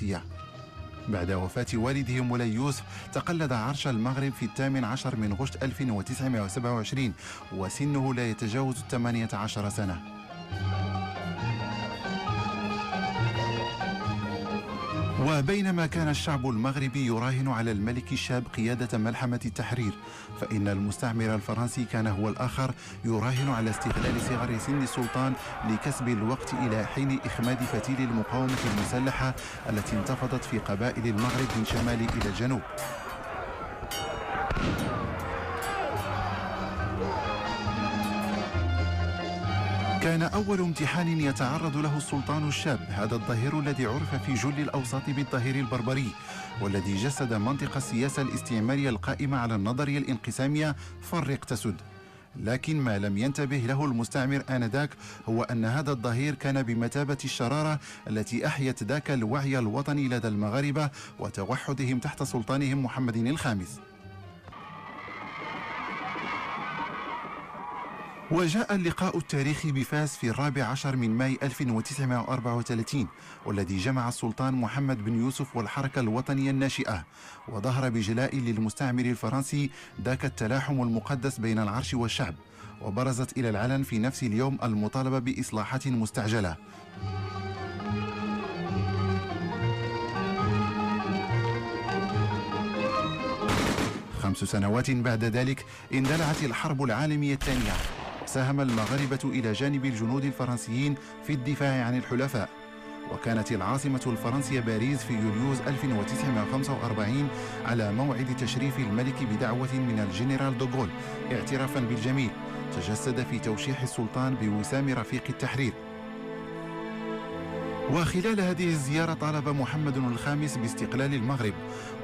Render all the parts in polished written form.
الديناستية. بعد وفاة والده مولاي يوسف تقلد عرش المغرب في 18 من غشت 1927 وسنه لا يتجاوز 18 سنة. وبينما كان الشعب المغربي يراهن على الملك الشاب قيادة ملحمة التحرير، فإن المستعمر الفرنسي كان هو الآخر يراهن على استغلال صغر سن السلطان لكسب الوقت إلى حين إخماد فتيل المقاومة المسلحة التي انتفضت في قبائل المغرب من شمال إلى جنوب. كان أول امتحان يتعرض له السلطان الشاب هذا الظهير الذي عرف في جل الأوساط بالظهير البربري، والذي جسد منطق السياسة الاستعمارية القائمة على النظرية الانقسامية فرق تسد. لكن ما لم ينتبه له المستعمر آنذاك هو أن هذا الظهير كان بمثابة الشرارة التي أحيت ذاك الوعي الوطني لدى المغاربة وتوحدهم تحت سلطانهم محمد الخامس. وجاء اللقاء التاريخي بفاس في 14 من ماي 1934 والذي جمع السلطان محمد بن يوسف والحركة الوطنية الناشئة، وظهر بجلاء للمستعمر الفرنسي ذاك التلاحم المقدس بين العرش والشعب، وبرزت إلى العلن في نفس اليوم المطالبة بإصلاحات مستعجلة. 5 سنوات بعد ذلك اندلعت الحرب العالمية الثانية، ساهم المغاربة إلى جانب الجنود الفرنسيين في الدفاع عن الحلفاء، وكانت العاصمة الفرنسية باريس في يوليوز 1945 على موعد تشريف الملك بدعوة من الجنرال دوغول اعترافا بالجميل تجسد في توشيح السلطان بوسام رفيق التحرير. وخلال هذه الزيارة طالب محمد الخامس باستقلال المغرب،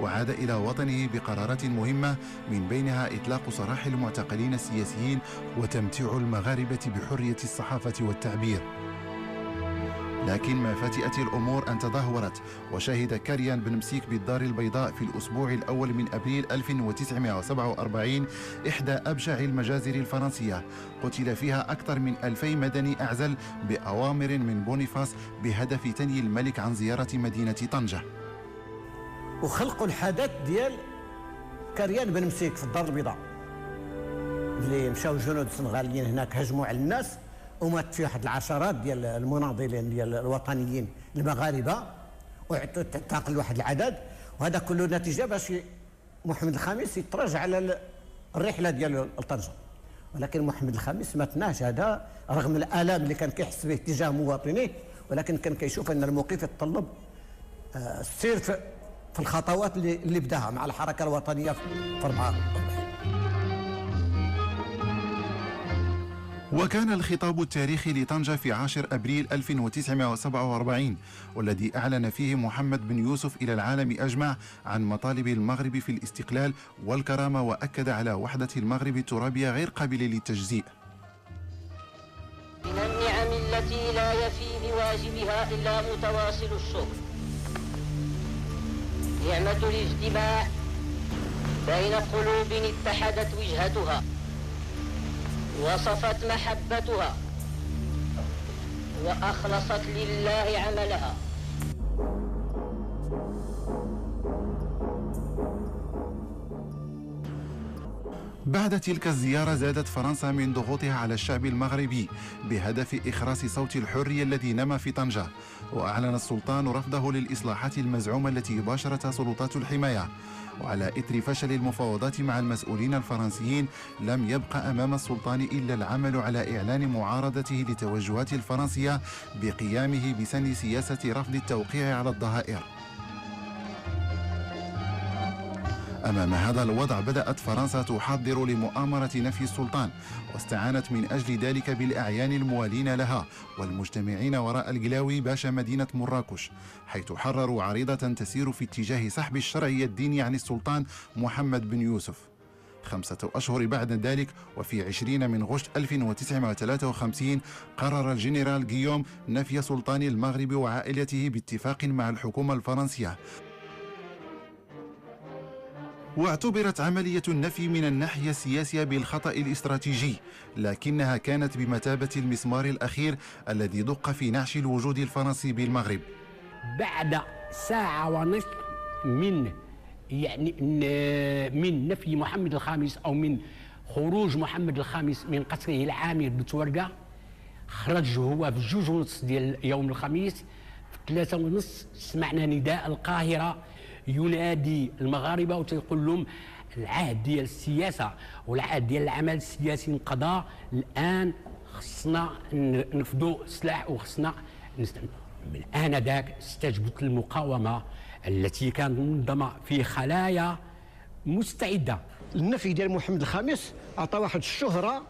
وعاد إلى وطنه بقرارات مهمة من بينها إطلاق سراح المعتقلين السياسيين وتمتيع المغاربة بحرية الصحافة والتعبير. لكن ما فتئت الأمور أن تدهورت، وشهد كريان بن مسيك بالدار البيضاء في الأسبوع الأول من أبريل 1947 إحدى أبشع المجازر الفرنسية، قتل فيها أكثر من 2000 مدني أعزل بأوامر من بونيفاس بهدف تنهي الملك عن زيارة مدينة طنجة. وخلقوا الحدث ديال كريان بن مسيك في الدار البيضاء اللي مشاو الجنود السنغاليين هناك هجموا على الناس، ومات فيه واحد العشرات ديال المناضلين ديال الوطنيين المغاربه، وتعتقل واحد العدد، وهذا كله نتيجه باش محمد الخامس يتراجع على الرحله ديالو لطنجه. ولكن محمد الخامس ما تناش هذا رغم الالام اللي كان كيحس به تجاه مواطنيه، ولكن كان كيشوف ان الموقف يتطلب السير في الخطوات اللي بداها مع الحركه الوطنيه في 44. وكان الخطاب التاريخي لطنجة في 10 أبريل 1947 والذي أعلن فيه محمد بن يوسف إلى العالم أجمع عن مطالب المغرب في الاستقلال والكرامة، وأكد على وحدة المغرب الترابية غير قابلة للتجزيء. من النعم التي لا يفي بواجبها إلا متواصل الشكر نعمة الاجتماع بين قلوب اتحدت وجهتها وصفت محبتها وأخلصت لله عملها. بعد تلك الزيارة زادت فرنسا من ضغوطها على الشعب المغربي بهدف إخراس صوت الحرية الذي نما في طنجة، وأعلن السلطان رفضه للإصلاحات المزعومة التي باشرتها سلطات الحماية. وعلى إثر فشل المفاوضات مع المسؤولين الفرنسيين لم يبقى أمام السلطان إلا العمل على إعلان معارضته لتوجهات الفرنسية بقيامه بسن سياسة رفض التوقيع على الضرائب. أمام هذا الوضع بدأت فرنسا تحضر لمؤامرة نفي السلطان، واستعانت من أجل ذلك بالأعيان الموالين لها والمجتمعين وراء القلاوي باشا مدينة مراكش، حيث حرروا عريضة تسير في اتجاه سحب الشرعية الديني عن السلطان محمد بن يوسف. 5 أشهر بعد ذلك وفي 20 من غشت 1953 قرر الجنرال غيوم نفي سلطان المغرب وعائلته باتفاق مع الحكومة الفرنسية. واعتبرت عملية النفي من الناحية السياسية بالخطأ الاستراتيجي، لكنها كانت بمثابة المسمار الأخير الذي دق في نعش الوجود الفرنسي بالمغرب. بعد ساعة ونصف من من نفي محمد الخامس أو من خروج محمد الخامس من قصره العامر بتورقة. خرج هو في 2:30 ديال يوم الخميس. في 3:30 سمعنا نداء القاهرة ينادي المغاربة وتيقول لهم العهد ديال السياسة والعهد ديال العمل السياسي انقضى، الآن خصنا نفضوا السلاح وخصنا من آنذاك استجبت المقاومة التي كانت منظمة في خلايا مستعدة. النفي ديال محمد الخامس أعطى واحد الشهرة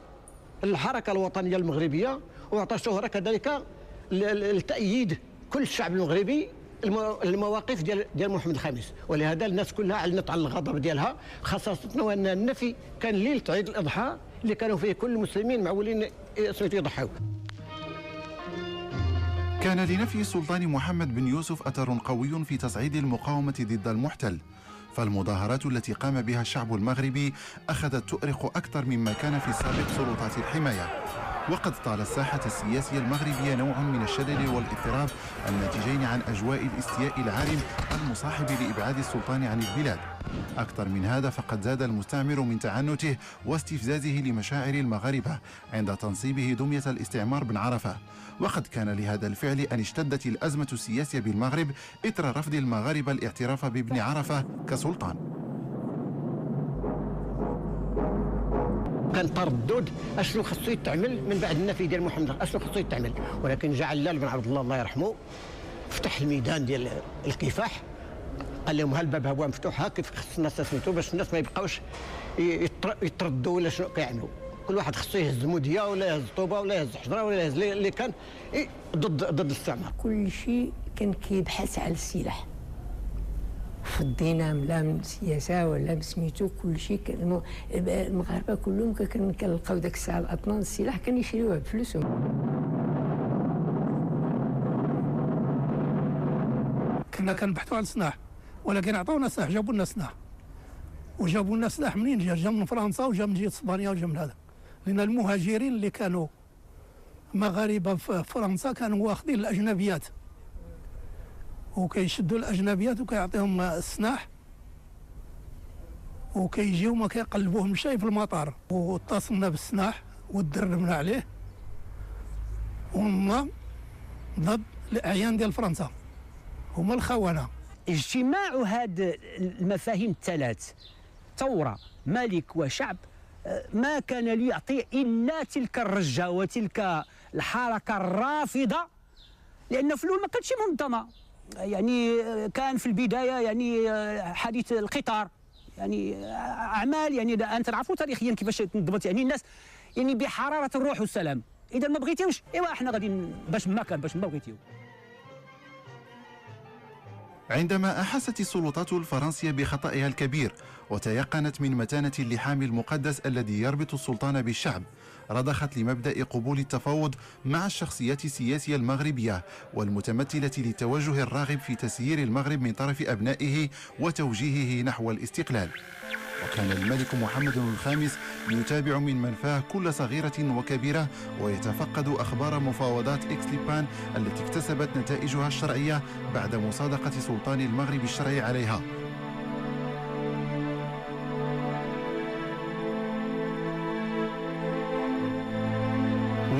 للحركة الوطنية المغربية، وأعطى شهرة كذلك لتأييد كل الشعب المغربي المواقف ديال محمد الخامس، ولهذا الناس كلها علنت على الغضب ديالها، خاصة وأن النفي كان ليلة عيد الأضحى اللي كانوا فيه كل المسلمين معولين يضحوا. كان لنفي السلطان محمد بن يوسف أثر قوي في تصعيد المقاومة ضد المحتل، فالمظاهرات التي قام بها الشعب المغربي أخذت تؤرق أكثر مما كان في السابق سلطات الحماية، وقد طال الساحة السياسية المغربية نوع من الشلل والاضطراب الناتجين عن أجواء الاستياء العارم المصاحب لإبعاد السلطان عن البلاد. أكثر من هذا فقد زاد المستعمر من تعنته واستفزازه لمشاعر المغاربة عند تنصيبه دمية الاستعمار بن عرفة، وقد كان لهذا الفعل أن اشتدت الأزمة السياسية بالمغرب إثر رفض المغاربة الاعتراف بابن عرفة كسلطان. كان تردد اشنو خصو يتعمل من بعد النفي ديال محمد، اشنو خصو يتعمل، ولكن جاء علال بن عبد الله يرحمه فتح الميدان ديال الكفاح، قال لهم ها الباب هو مفتوح، ها كيف خص الناس تسميتو باش الناس ما يبقاوش يتردوا ولا شنو كيعملوا، كل واحد خصو يهز موديه ولا يهز طوبه ولا يهز حجره ولا يهز اللي كان ضد الاستعمار. كل شيء كان كيبحث على السلاح في الدينام، لا من السياسه ولا بسميتو، كل شيء المغاربه كلهم كنلقاو داك الساعه الاطنان السلاح كان يشريوه بفلوسهم. كنا كنبحثوا على السلاح، ولكن عطاونا سلاح، جابوا لنا سلاح، وجابوا لنا سلاح منين جا من فرنسا وجا من جهه اسبانيا وجا من هذا، لان المهاجرين اللي كانوا مغاربه في فرنسا كانوا واخدين الاجنبيات وكيشدوا الاجنبيات وكيعطيهم السلاح وكيجيو ما كيقلبوهم شيء في المطار، واتصلنا بالسلاح ودربنا عليه وهما ضد الاعيان ديال فرنسا، هما الخونه. اجتماع هذه المفاهيم الثلاث، ثوره ملك وشعب، ما كان ليعطي الا تلك الرجه وتلك الحركه الرافضه، لان في الاول ما كانتش منظمه، يعني كان في البدايه يعني حديث القطار، يعني اعمال يعني انت تعرفوا تاريخيا كيفاش تنضبط، يعني الناس يعني بحراره الروح والسلام، اذا ما بغيتيوش ايوا احنا غادي باش ما بغيتيو. عندما أحست السلطات الفرنسية بخطئها الكبير وتيقنت من متانة اللحام المقدس الذي يربط السلطان بالشعب، رضخت لمبدأ قبول التفاوض مع الشخصيات السياسية المغربية والمتمثلة للتوجه الراغب في تسيير المغرب من طرف أبنائه وتوجيهه نحو الاستقلال. وكان الملك محمد الخامس يتابع من منفاه كل صغيرة وكبيرة ويتفقد أخبار مفاوضات إكسليبان التي اكتسبت نتائجها الشرعية بعد مصادقة سلطان المغرب الشرعي عليها.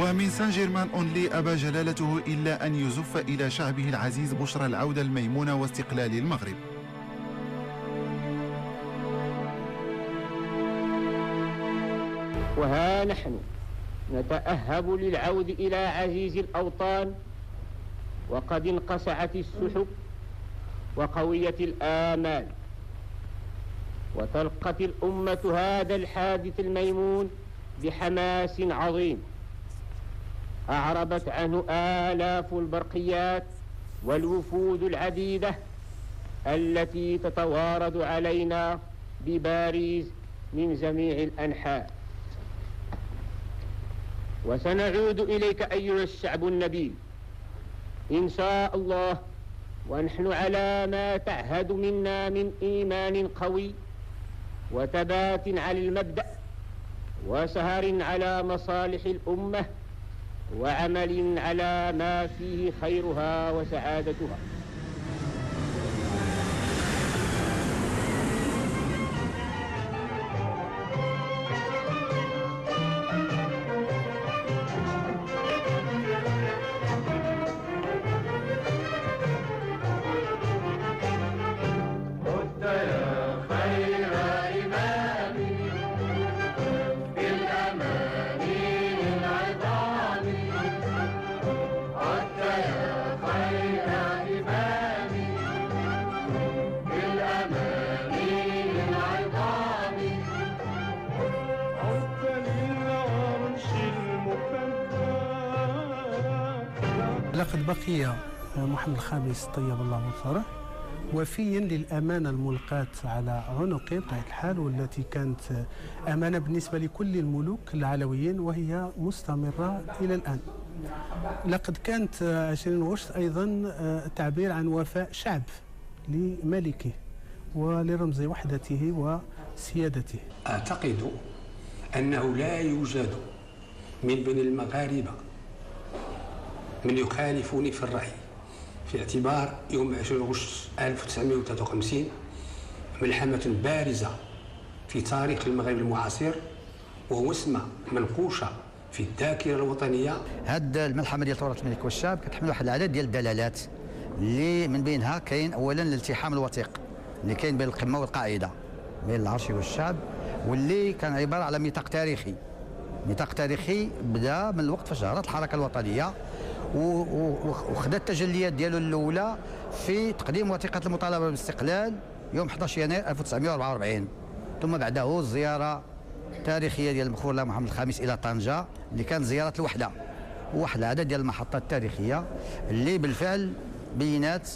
ومن سان جيرمان أونلي أبى جلالته إلا أن يزف إلى شعبه العزيز بشرى العودة الميمونة واستقلال المغرب. وها نحن نتأهب للعود إلى عزيز الأوطان، وقد انقسعت السحب وقويت الآمال، وتلقت الأمة هذا الحادث الميمون بحماس عظيم أعربت عنه آلاف البرقيات والوفود العديدة التي تتوارد علينا بباريس من جميع الأنحاء. وسنعود إليك أيها الشعب النبيل إن شاء الله، ونحن على ما تعهد منا من إيمان قوي وثبات على المبدأ وسهر على مصالح الأمة وعمل على ما فيه خيرها وسعادتها. لقد بقي محمد الخامس طيب الله ثره وفيا للأمانة الملقاة على عنقه بطبيعة الحال، والتي كانت أمانة بالنسبة لكل الملوك العلويين وهي مستمرة إلى الآن. لقد كانت 20 غشت أيضا تعبير عن وفاء شعب لملكه ولرمز وحدته وسيادته. أعتقد أنه لا يوجد من بين المغاربة من يخالفني في الرأي، في اعتبار يوم 20 غشت 1953 ملحمة بارزة في تاريخ المغرب المعاصر، ووسمة منقوشة في الذاكرة الوطنية. هاد الملحمة ديال ثورة الملك والشعب كتحمل واحد العدد ديال الدلالات اللي من بينها كاين أولا الالتحام الوثيق اللي كاين بين القمة والقاعدة، بين العرش والشعب، واللي كان عبارة على ميثاق تاريخي. ميثاق تاريخي بدا من الوقت فاش ظهرت الحركة الوطنية وخدا التجليات ديالو الاولى في تقديم وثيقه المطالبه بالاستقلال يوم 11 يناير 1944، ثم بعده الزياره التاريخيه ديال المخور الله محمد الخامس الى طنجه اللي كانت زياره الوحده، وواحد العدد ديال المحطات التاريخيه اللي بالفعل بينات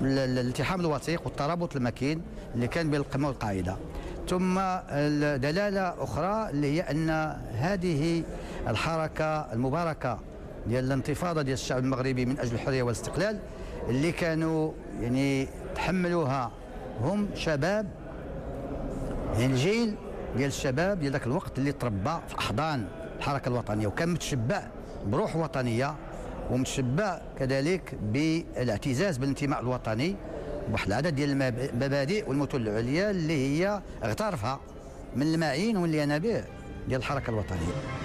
الالتحام الوثيق والترابط المكين اللي كان بين القمه والقاعده. ثم دلاله اخرى اللي هي ان هذه الحركه المباركه ديال الانتفاضه ديال الشعب المغربي من اجل الحريه والاستقلال اللي كانوا يعني تحملوها هم شباب، يعني الجيل ديال الشباب ديال ذاك الوقت اللي تربى في احضان الحركه الوطنيه وكان متشبع بروح وطنيه ومتشبع كذلك بالاعتزاز بالانتماء الوطني، واحد العدد ديال المبادئ والمثل العليا اللي هي اغترفها من المعين ومن الينابيع ديال الحركه الوطنيه.